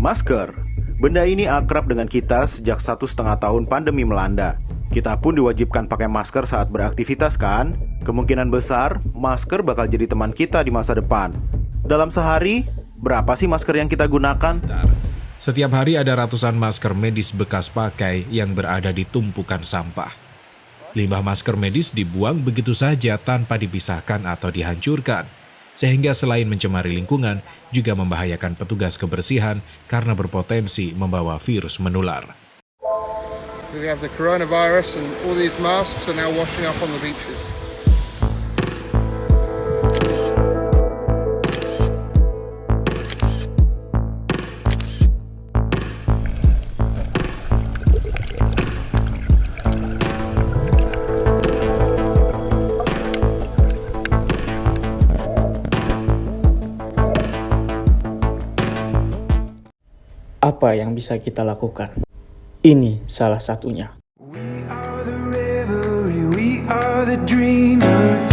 Masker. Benda ini akrab dengan kita sejak 1,5 tahun pandemi melanda. Kita pun diwajibkan pakai masker saat beraktivitas kan? Kemungkinan besar, masker bakal jadi teman kita di masa depan. Dalam sehari, berapa sih masker yang kita gunakan? Setiap hari ada ratusan masker medis bekas pakai yang berada di tumpukan sampah. Limbah masker medis dibuang begitu saja tanpa dipisahkan atau dihancurkan. Sehingga selain mencemari lingkungan, juga membahayakan petugas kebersihan karena berpotensi membawa virus menular. We have the coronavirus and all these masks are now washing up on the beaches. Apa yang bisa kita lakukan? Ini salah satunya. We are the revelry, we are the dreamers.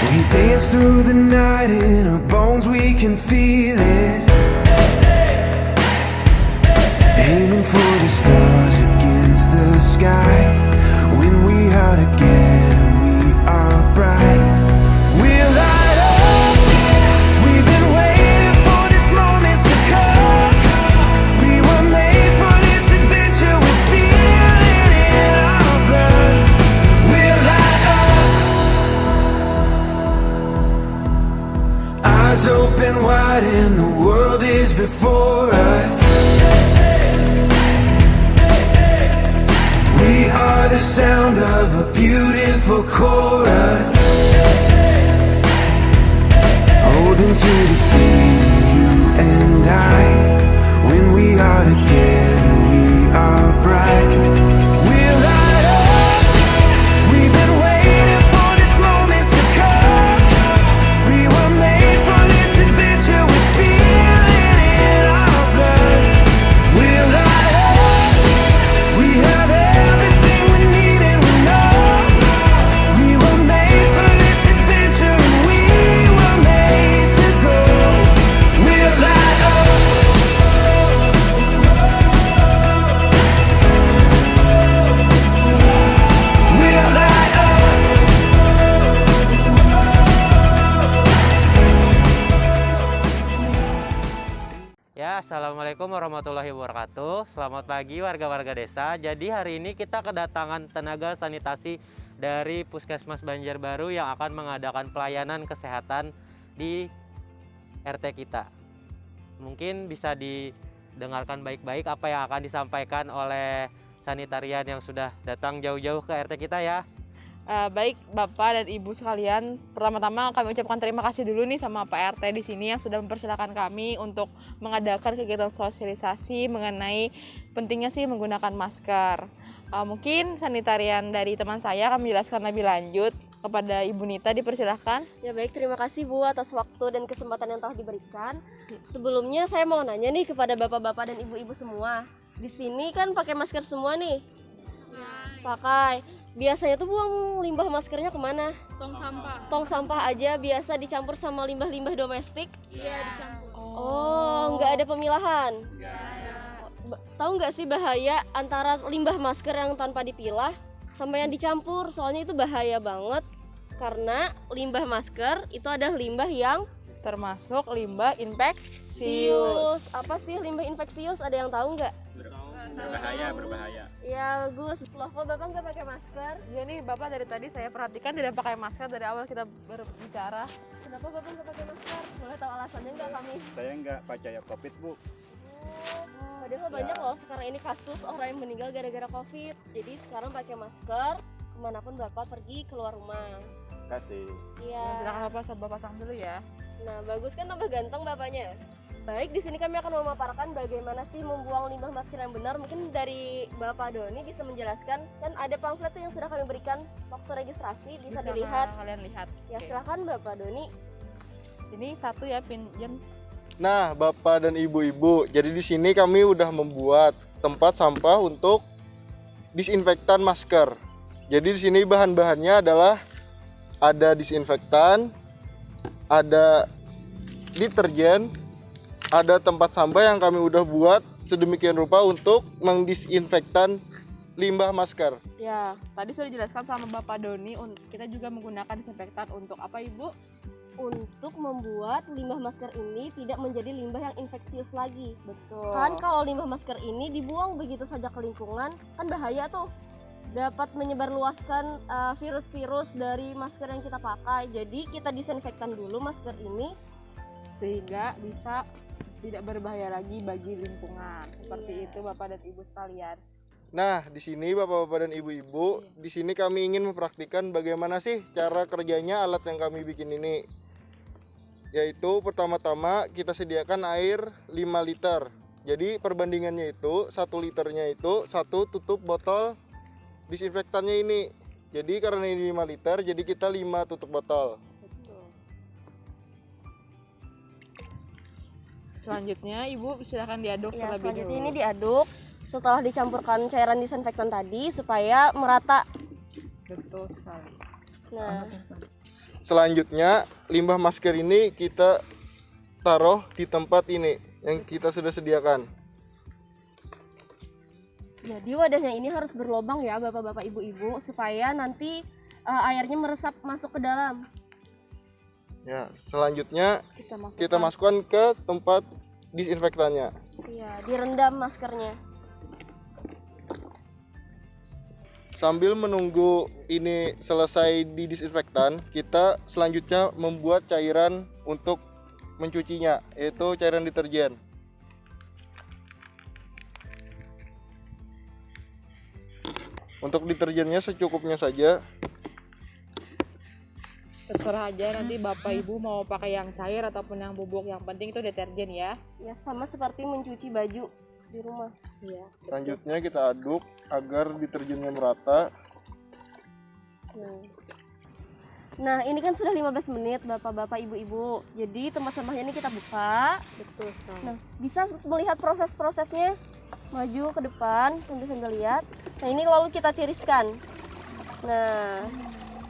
We dance through the night in our bones, we can feel it. Aiming for the stars against the sky. When we are together, we are bright. We'll light up. We've been waiting for this moment to come. We were made for this adventure. We feel it in our blood. We'll light up. Eyes open wide and the world is before us. We are the sound of a beautiful chorus. Holding to the feeling, you and I. When we are together, we are bright. We'll light up. We've been waiting for this moment to come. We were made for this adventure. We feel it in our blood. We'll light up. We have everything we need and we know. We were made for this adventure and we were made to go. We'll light up. We'll light up. Ya, Assalamualaikum warahmatullahi wabarakatuh. Selamat pagi warga-warga desa. Jadi hari ini kita kedatangan tenaga sanitasi dari Puskesmas Banjarbaru yang akan mengadakan pelayanan kesehatan di RT kita. Mungkin bisa didengarkan baik-baik apa yang akan disampaikan oleh sanitarian yang sudah datang jauh-jauh ke RT kita ya. Baik Bapak dan Ibu sekalian, pertama-tama kami ucapkan terima kasih dulu nih sama Pak RT di sini yang sudah mempersilahkan kami untuk mengadakan kegiatan sosialisasi mengenai pentingnya sih menggunakan masker. Mungkin sanitarian dari teman saya akan menjelaskan lebih lanjut kepada Ibu Nita, dipersilahkan. Ya baik, terima kasih Bu atas waktu dan kesempatan yang telah diberikan. Sebelumnya saya mau nanya nih kepada bapak-bapak dan ibu-ibu semua. Di sini kan pakai masker semua nih? Pakai. Biasanya tuh buang limbah maskernya kemana? Tong sampah. Tong sampah aja biasa dicampur sama limbah-limbah domestik? Iya, dicampur. Oh, nggak ada pemilahan? Tahu nggak sih bahaya antara limbah masker yang tanpa dipilah sama yang dicampur? Soalnya itu bahaya banget. Karena limbah masker itu ada limbah yang Termasuk limbah infeksius. Apa sih limbah infeksius? Ada yang tahu nggak? Berbahaya. Ya Gus, loh kok Bapak nggak pakai masker? Iya nih Bapak, dari tadi saya perhatikan tidak pakai masker dari awal kita berbicara. Kenapa Bapak nggak pakai masker? Boleh tahu alasannya nggak kami? Saya nggak percaya COVID, Bu. Padahal banyak loh sekarang ini kasus orang yang meninggal gara-gara COVID. Jadi sekarang pakai masker kemanapun Bapak pergi keluar rumah. Kasih. Iya. Silakan Bapak, saya pasang dulu ya. Nah bagus kan, tambah ganteng Bapaknya. Baik, di sini kami akan memaparkan bagaimana sih membuang limbah masker yang benar. Mungkin dari Bapak Doni bisa menjelaskan. Kan ada pamflet tuh yang sudah kami berikan waktu registrasi, bisa dilihat. Kalian lihat. Ya Oke. silakan Bapak Doni. Sini satu ya pinjam. Nah, Bapak dan Ibu-ibu, jadi di sini kami udah membuat tempat sampah untuk disinfektan masker. Jadi di sini bahan-bahannya adalah ada disinfektan, ada deterjen, ada tempat sampah yang kami udah buat sedemikian rupa untuk mendisinfektan limbah masker. Ya, tadi sudah dijelaskan sama Bapak Doni, kita juga menggunakan disinfektan untuk apa Ibu? Untuk membuat limbah masker ini tidak menjadi limbah yang infeksius lagi. Betul. Kan kalau limbah masker ini dibuang begitu saja ke lingkungan, kan bahaya tuh. Dapat menyebarluaskan virus-virus dari masker yang kita pakai. Jadi kita disinfektan dulu masker ini Sehingga bisa tidak berbahaya lagi bagi lingkungan. Seperti Iya. itu Bapak dan Ibu sekalian. Nah, di sini Bapak-bapak dan Ibu-ibu, di sini kami ingin mempraktikkan bagaimana sih cara kerjanya alat yang kami bikin ini. Yaitu pertama-tama kita sediakan air 5 liter. Jadi perbandingannya itu 1 liternya itu 1 tutup botol disinfektannya ini. Jadi karena ini 5 liter, jadi kita 5 tutup botol. Betul. Selanjutnya Ibu silakan diaduk ya, terlebih selanjutnya dulu. ini diaduk setelah dicampurkan cairan disinfektan tadi supaya merata. Betul sekali. Nah, Selanjutnya limbah masker ini kita taruh di tempat ini yang kita sudah sediakan. jadi wadahnya ini harus berlubang ya bapak-bapak ibu-ibu supaya nanti airnya meresap masuk ke dalam. Ya, selanjutnya Kita kita masukkan ke tempat disinfektannya. Iya, direndam maskernya. Sambil menunggu ini selesai didisinfektan, kita selanjutnya membuat cairan untuk mencucinya, yaitu cairan deterjen. Untuk deterjennya secukupnya saja. terserah aja nanti Bapak Ibu mau pakai yang cair ataupun yang bubuk, yang penting itu deterjen ya. Ya sama seperti mencuci baju di rumah. Iya. Selanjutnya kita aduk agar deterjennya merata. Nah, ini kan sudah 15 menit bapak-bapak ibu-ibu. Jadi tempat sampahnya ini kita buka. Betul sekali. Nah, bisa melihat proses-prosesnya. Maju ke depan, sambil lihat. Nah, ini lalu kita tiriskan. Nah,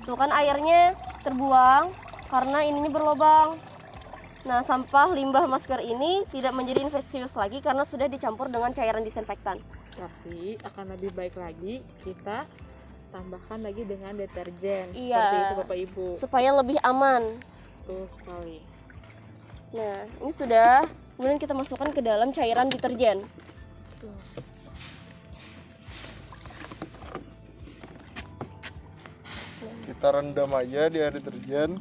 tuh kan airnya terbuang karena ininya berlubang. Nah, sampah limbah masker ini tidak menjadi infeksius lagi karena sudah dicampur dengan cairan disinfektan. Tapi akan lebih baik lagi kita tambahkan lagi dengan deterjen. Iya. Seperti itu Bapak Ibu. Supaya lebih aman. Betul sekali. Nah, ini sudah. Kemudian kita masukkan ke dalam cairan deterjen. Kita rendam aja di air deterjen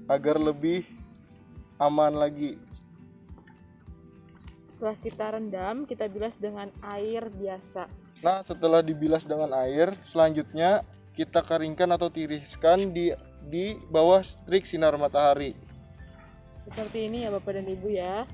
agar lebih aman lagi. Setelah kita rendam, kita bilas dengan air biasa. Nah, setelah dibilas dengan air, selanjutnya kita keringkan atau tiriskan di bawah terik sinar matahari. Seperti ini ya Bapak dan Ibu ya.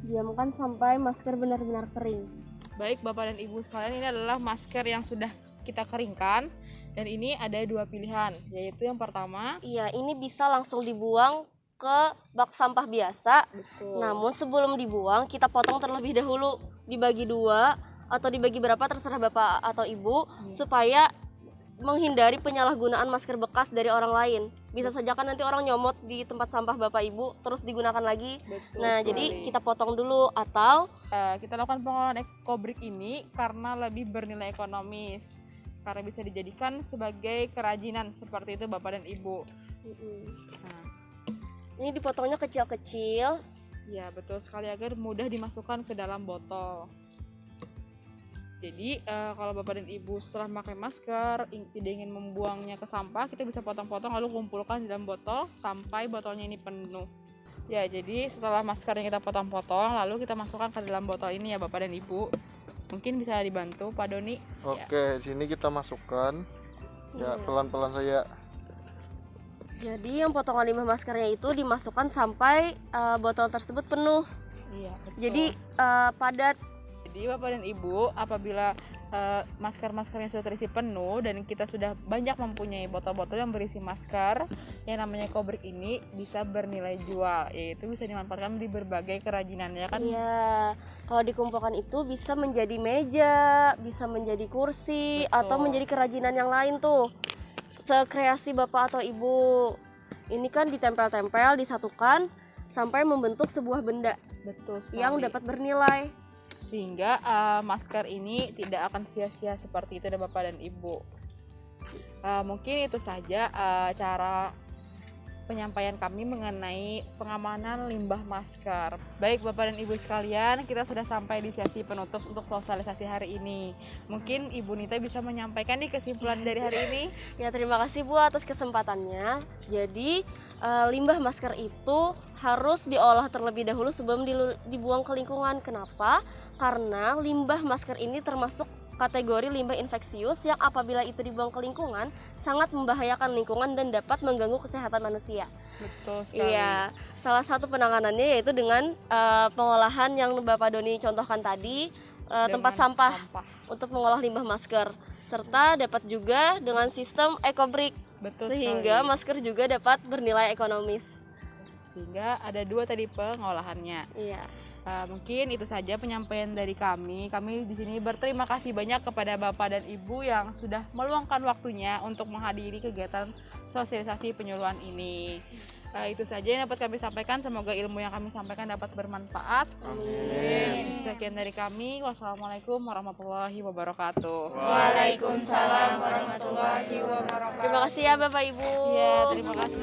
Diamkan sampai masker benar-benar kering. Baik Bapak dan Ibu sekalian, ini adalah masker yang sudah kita keringkan. Dan ini ada dua pilihan, yaitu yang pertama. Iya, ini bisa langsung dibuang ke bak sampah biasa. Betul. Namun sebelum dibuang, kita potong terlebih dahulu. Dibagi dua atau dibagi berapa terserah Bapak atau Ibu. Supaya menghindari penyalahgunaan masker bekas dari orang lain. Bisa saja kan nanti orang nyomot di tempat sampah Bapak Ibu terus digunakan lagi. Betul Nah, sekali. jadi kita potong dulu atau Kita lakukan pengolahan ekobrik ini karena lebih bernilai ekonomis. Karena bisa dijadikan sebagai kerajinan seperti itu Bapak dan Ibu. Nah, ini dipotongnya kecil-kecil. ya betul sekali agar mudah dimasukkan ke dalam botol. Jadi kalau Bapak dan Ibu setelah memakai masker tidak ingin membuangnya ke sampah, kita bisa potong-potong lalu kumpulkan di dalam botol sampai botolnya ini penuh. Ya, jadi setelah masker yang kita potong-potong lalu kita masukkan ke dalam botol ini ya Bapak dan Ibu. Mungkin bisa dibantu Pak Doni. Oke, di sini kita masukkan. Ya, pelan-pelan saja. Jadi yang potongan limbah maskernya itu dimasukkan sampai botol tersebut penuh. Iya, betul. Jadi padat. Jadi Bapak dan Ibu, apabila masker-maskernya sudah terisi penuh dan kita sudah banyak mempunyai botol-botol yang berisi masker, yang namanya ekobrik ini bisa bernilai jual, yaitu bisa dimanfaatkan di berbagai kerajinan ya kan. Iya, kalau dikumpulkan itu bisa menjadi meja, bisa menjadi kursi, Betul. atau menjadi kerajinan yang lain tuh. sekreasi Bapak atau Ibu. Ini kan ditempel-tempel, disatukan sampai membentuk sebuah benda Betul sekali. yang dapat bernilai. Sehingga masker ini tidak akan sia-sia seperti itu Bapak dan Ibu. Mungkin itu saja cara penyampaian kami mengenai pengamanan limbah masker. Baik Bapak dan Ibu sekalian, kita sudah sampai di sesi penutup untuk sosialisasi hari ini. Mungkin Ibu Nita bisa menyampaikan nih kesimpulan dari hari ini. Ya, terima kasih Bu atas kesempatannya. Jadi limbah masker itu harus diolah terlebih dahulu sebelum dibuang ke lingkungan. Kenapa? Karena limbah masker ini termasuk kategori limbah infeksius yang apabila itu dibuang ke lingkungan sangat membahayakan lingkungan dan dapat mengganggu kesehatan manusia. Betul sekali. Iya, salah satu penanganannya yaitu dengan pengolahan yang Bapak Doni contohkan tadi, tempat sampah untuk mengolah limbah masker, serta dapat juga dengan sistem EcoBrick, Betul sehingga sekali. masker juga dapat bernilai ekonomis. Sehingga ada 2 tadi pengolahannya. Iya. Mungkin itu saja penyampaian dari kami. Kami di sini berterima kasih banyak kepada Bapak dan Ibu yang sudah meluangkan waktunya untuk menghadiri kegiatan sosialisasi penyuluhan ini. Itu saja yang dapat kami sampaikan. Semoga ilmu yang kami sampaikan dapat bermanfaat. Amin. Sekian dari kami. Wassalamualaikum warahmatullahi wabarakatuh. Waalaikumsalam warahmatullahi wabarakatuh. Terima kasih ya Bapak Ibu. Iya, terima kasih.